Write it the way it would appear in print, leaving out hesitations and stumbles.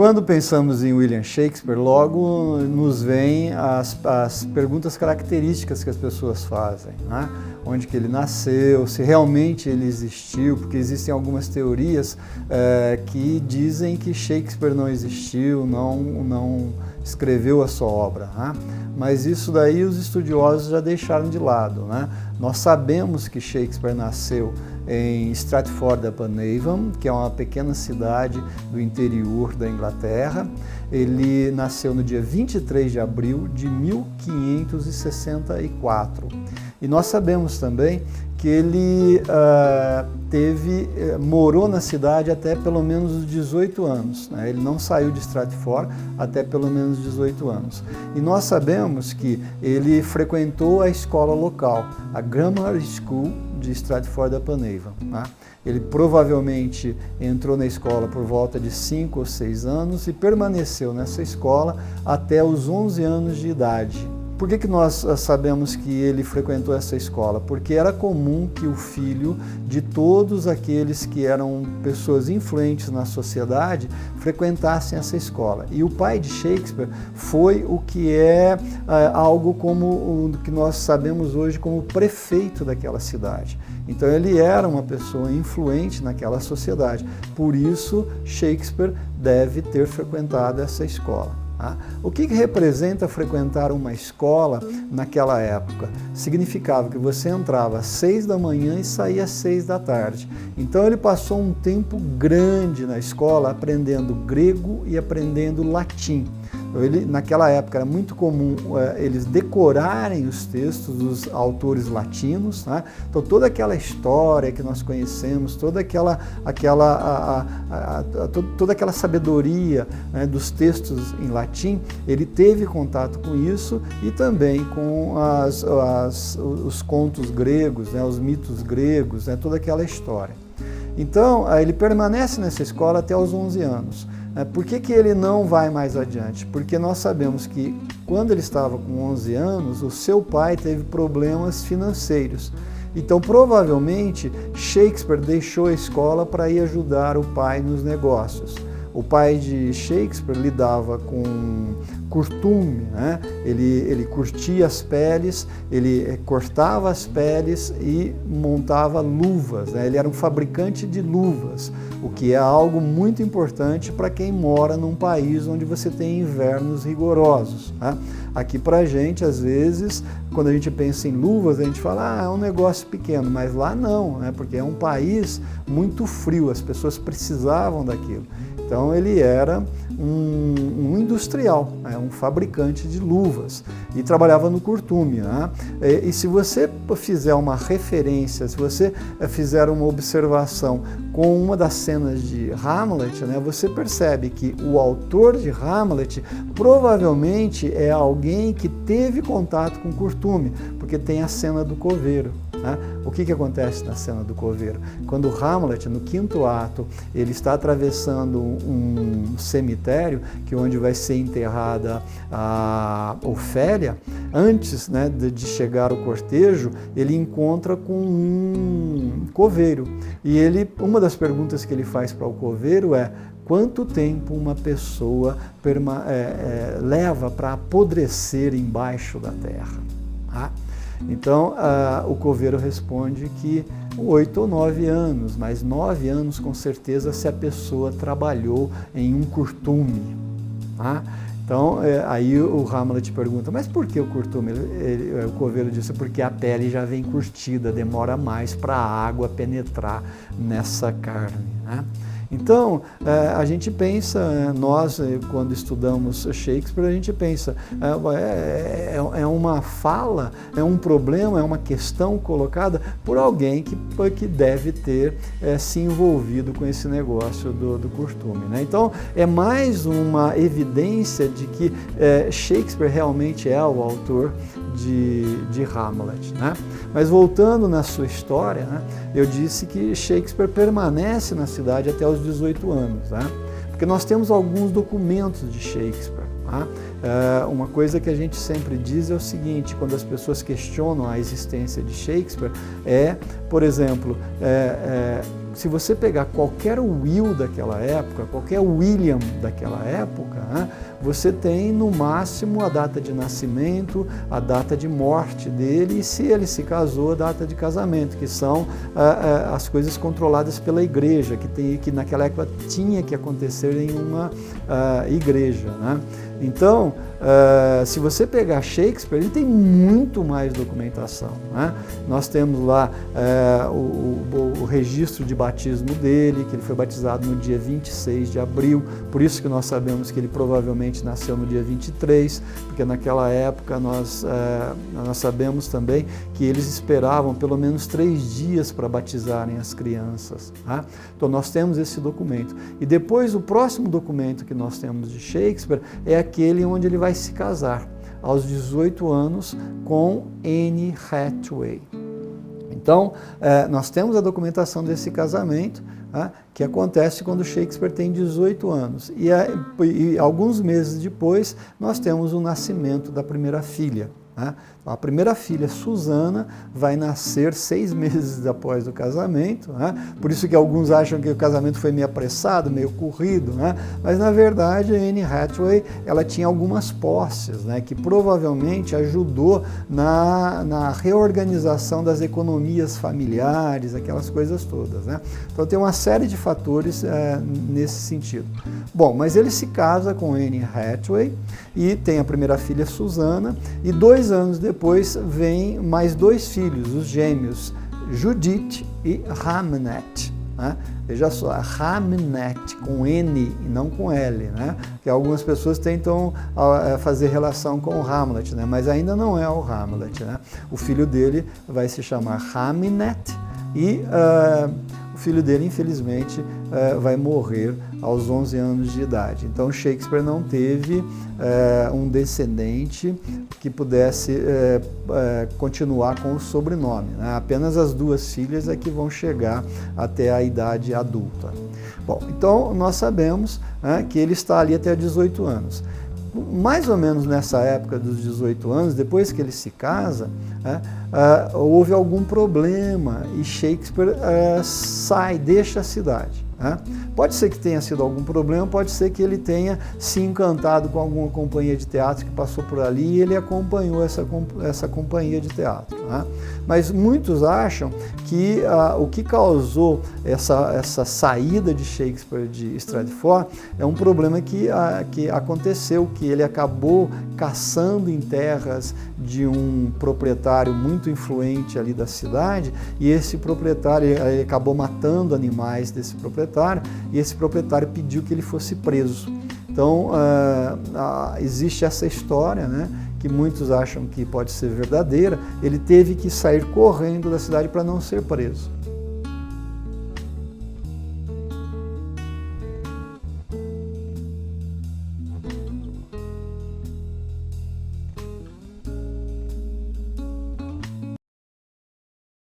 Quando pensamos em William Shakespeare, logo nos vêm as perguntas características que as pessoas fazem, né? Onde que ele nasceu, se realmente ele existiu, porque existem algumas teorias que dizem que Shakespeare não existiu, não escreveu a sua obra, né? Mas isso daí os estudiosos já deixaram de lado, né? Nós sabemos que Shakespeare nasceu em Stratford-upon-Avon, que é uma pequena cidade do interior da Inglaterra. Ele nasceu no dia 23 de abril de 1564. E nós sabemos também que ele morou na cidade até pelo menos os 18 anos. Né? Ele não saiu de Stratford até pelo menos 18 anos. E nós sabemos que ele frequentou a escola local, a Grammar School de Stratford-upon-Avon. Né? Ele provavelmente entrou na escola por volta de 5 ou 6 anos e permaneceu nessa escola até os 11 anos de idade. Por que nós sabemos que ele frequentou essa escola? Porque era comum que o filho de todos aqueles que eram pessoas influentes na sociedade frequentassem essa escola. E o pai de Shakespeare foi o que é algo como o que nós sabemos hoje como prefeito daquela cidade. Então ele era uma pessoa influente naquela sociedade. Por isso Shakespeare deve ter frequentado essa escola. O que representa frequentar uma escola naquela época? Significava que você entrava às 6 da manhã e saía às 6 da tarde. Então ele passou um tempo grande na escola aprendendo grego e aprendendo latim. Naquela época era muito comum eles decorarem os textos dos autores latinos, né? Então toda aquela história que nós conhecemos, toda aquela sabedoria, né, dos textos em latim, ele teve contato com isso e também com os contos gregos, né, os mitos gregos, né, toda aquela história. Então ele permanece nessa escola até os 11 anos. Por que ele não vai mais adiante? Porque nós sabemos que quando ele estava com 11 anos, o seu pai teve problemas financeiros. Então, provavelmente, Shakespeare deixou a escola para ir ajudar o pai nos negócios. O pai de Shakespeare lidava com curtume, né? Ele curtia as peles, ele cortava as peles e montava luvas, né? Ele era um fabricante de luvas, o que é algo muito importante para quem mora num país onde você tem invernos rigorosos, né? Aqui pra gente, às vezes, quando a gente pensa em luvas, a gente fala, é um negócio pequeno, mas lá não, né? Porque é um país muito frio, as pessoas precisavam daquilo. Então ele era um industrial, né? Um fabricante de luvas e trabalhava no curtume, né? E se você fizer uma referência, se você fizer uma observação com uma das cenas de Hamlet, né, você percebe que o autor de Hamlet provavelmente é alguém que teve contato com curtume, porque tem a cena do coveiro. Né? O que acontece na cena do coveiro? Quando Hamlet, no 5º ato, ele está atravessando um cemitério, que é onde vai ser enterrada a Ofélia, antes, né, de chegar o cortejo, ele encontra com um coveiro. E uma das perguntas que ele faz para o coveiro é: quanto tempo uma pessoa leva para apodrecer embaixo da terra? Então, o coveiro responde que 8 ou 9 anos, mas 9 anos com certeza se a pessoa trabalhou em um curtume. Então, aí o Hamlet pergunta, mas por que o curtume? O coveiro disse, porque a pele já vem curtida, demora mais para a água penetrar nessa carne. Então, a gente pensa, nós, quando estudamos Shakespeare, a gente pensa, é uma fala, é um problema, é uma questão colocada por alguém que deve ter se envolvido com esse negócio do curtume. Né? Então, é mais uma evidência de que Shakespeare realmente é o autor de Hamlet. Né? Mas voltando na sua história, né, eu disse que Shakespeare permanece na cidade até os 18 anos, né? Porque nós temos alguns documentos de Shakespeare. Tá? Uma coisa que a gente sempre diz é o seguinte, quando as pessoas questionam a existência de Shakespeare, por exemplo, se você pegar qualquer Will daquela época, qualquer William daquela época, né, você tem no máximo a data de nascimento, a data de morte dele e, se ele se casou, a data de casamento, que são as coisas controladas pela igreja, que naquela época tinha que acontecer em uma igreja, né? Então, se você pegar Shakespeare, ele tem muito mais documentação, né? Nós temos lá o registro de batismo dele, que ele foi batizado no dia 26 de abril, por isso que nós sabemos que ele provavelmente nasceu no dia 23, porque naquela época nós sabemos também que eles esperavam pelo menos 3 dias para batizarem as crianças, né? Então nós temos esse documento. E depois o próximo documento que nós temos de Shakespeare é aquele onde ele vai se casar, aos 18 anos, com Anne Hathaway. Então, nós temos a documentação desse casamento, que acontece quando Shakespeare tem 18 anos. E alguns meses depois, nós temos o nascimento da primeira filha. A primeira filha, Susana, vai nascer 6 meses após o casamento, né? Por isso que alguns acham que o casamento foi meio apressado, meio corrido, né? Mas na verdade a Anne Hathaway, ela tinha algumas posses, né, que provavelmente ajudou na reorganização das economias familiares, aquelas coisas todas, né? Então tem uma série de fatores nesse sentido. Bom, mas ele se casa com Anne Hathaway e tem a primeira filha, Susana, e 2 anos depois vem mais 2 filhos, os gêmeos, Judith e Hamnet, né? Veja só, Hamnet com N e não com L, né? Que algumas pessoas tentam fazer relação com o Hamlet, né? Mas ainda não é o Hamlet, né? O filho dele vai se chamar Hamnet e o filho dele, infelizmente, vai morrer aos 11 anos de idade. Então Shakespeare não teve um descendente que pudesse continuar com o sobrenome, né? Apenas as 2 filhas é que vão chegar até a idade adulta. Bom, então nós sabemos, né, que ele está ali até 18 anos. Mais ou menos nessa época dos 18 anos, depois que ele se casa, houve algum problema e Shakespeare deixa a cidade. Pode ser que tenha sido algum problema, pode ser que ele tenha se encantado com alguma companhia de teatro que passou por ali e ele acompanhou essa companhia de teatro. Mas muitos acham que o que causou essa saída de Shakespeare de Stratford é um problema que aconteceu, que ele acabou caçando em terras de um proprietário muito influente ali da cidade, e esse proprietário acabou matando animais desse proprietário, e esse proprietário pediu que ele fosse preso. Então, existe essa história, né, que muitos acham que pode ser verdadeira. Ele teve que sair correndo da cidade para não ser preso.